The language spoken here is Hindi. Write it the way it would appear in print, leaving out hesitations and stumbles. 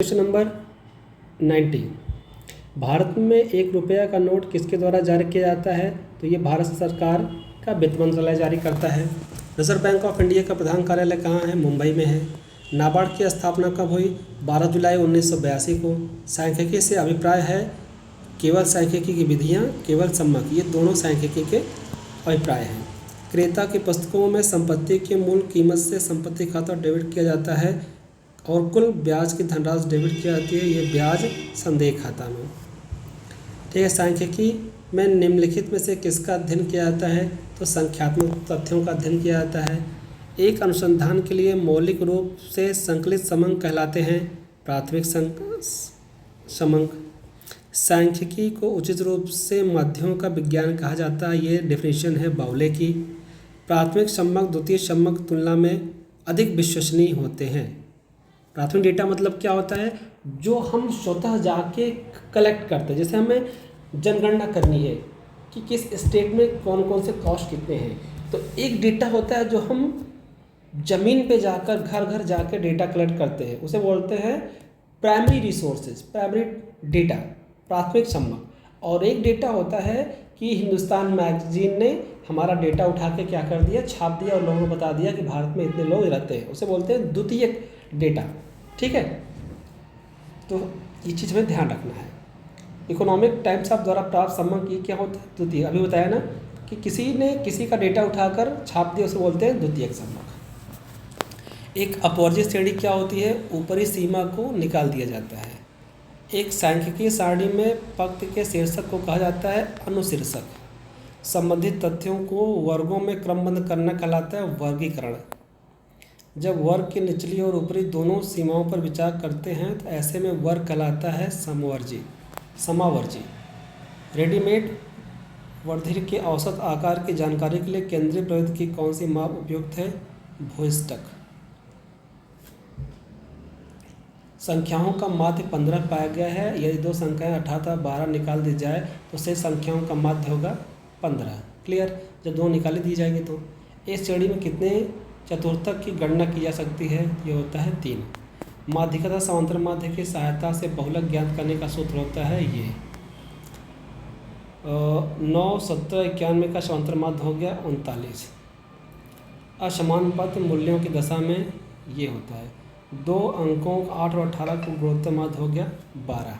क्वेश्चन नंबर 90, भारत में 1 रुपया का नोट किसके द्वारा जारी किया जाता है? तो ये भारत सरकार का वित्त मंत्रालय जारी करता है। रिजर्व बैंक ऑफ इंडिया का प्रधान कार्यालय कहाँ है? मुंबई में है। नाबार्ड की स्थापना कब हुई? 12 जुलाई 1982 को। सांख्यिकी से अभिप्राय है केवल सांख्यिकी की विधियाँ, केवल सम्मक, ये दोनों सांख्यिकी के अभिप्राय हैं। क्रेता की पुस्तकों में संपत्ति की मूल कीमत से संपत्ति खाता डेबिट किया जाता है और कुल ब्याज की धनराशि डेबिट की जाती है, ये ब्याज संदेह खाता में। ठीक है। सांख्यिकी में निम्नलिखित में से किसका अध्ययन किया जाता है? तो संख्यात्मक तथ्यों का अध्ययन किया जाता है। एक अनुसंधान के लिए मौलिक रूप से संकलित समंक कहलाते हैं प्राथमिक समंक। सांख्यिकी को उचित रूप से माध्यमों का विज्ञान कहा जाता है, ये डेफिनेशन है बाउले की। प्राथमिक समंक द्वितीय समंक तुलना में अधिक विश्वसनीय होते हैं। प्राथमिक डेटा मतलब क्या होता है? जो हम स्वतः जाके कलेक्ट करते हैं। जैसे हमें जनगणना करनी है कि किस स्टेट में कौन कौन से कॉस्ट कितने हैं, तो एक डेटा होता है जो हम ज़मीन पे जाकर घर घर जाकर डेटा कलेक्ट करते हैं, उसे बोलते हैं प्राइमरी रिसोर्सेज, प्राइमरी डेटा, प्राथमिक समंक। और एक डेटा होता है कि हिंदुस्तान मैगजीन ने हमारा डेटा उठा के क्या कर दिया, छाप दिया और लोगों को बता दिया कि भारत में इतने लोग रहते हैं, उसे बोलते हैं द्वितीयक डेटा। ठीक है, तो ये चीज़ में ध्यान रखना है। इकोनॉमिक टाइम्स ऑफ द्वारा प्राप्त समंक ये क्या होता है? द्वितीय। अभी बताया ना कि किसी ने किसी का डेटा उठाकर छाप दिया, उसे बोलते हैं द्वितीयक समंक। एक अपवर्जित श्रेणी क्या होती है? ऊपरी सीमा को निकाल दिया जाता है। एक सांख्यिकीय सारणी में पंक्ति के शीर्षक को कहा जाता है अनुशीर्षक। संबंधित तथ्यों को वर्गों में क्रमबद्ध करना कहलाता है वर्गीकरण। जब वर्ग की निचली और ऊपरी दोनों सीमाओं पर विचार करते हैं तो ऐसे में वर्ग कहलाता है समावर्जी। रेडीमेड वर्धिर के औसत आकार की जानकारी के लिए केंद्रीय प्रवृत्ति की कौन सी माप उपयुक्त है? भूयिष्ठक। संख्याओं का माध्य 15 पाया गया है। यदि दो संख्याएं 18 12 निकाल दी जाए तो शेष संख्याओं का माध्य होगा 15। क्लियर? जब दो निकाली दी जाएगी तो इस श्रेणी में कितने चतुर्थक की गणना की जा सकती है? ये होता है 3। माध्यिका तथा समांतर माध्य की सहायता से बहुलक ज्ञात करने का सूत्र होता है ये 9 17 91 का समांतर माध्य हो गया 39। असमानुपात मूल्यों की दशा में ये होता है 2 अंकों 8 और 18 को गुणोत्तर माध्य हो गया 12।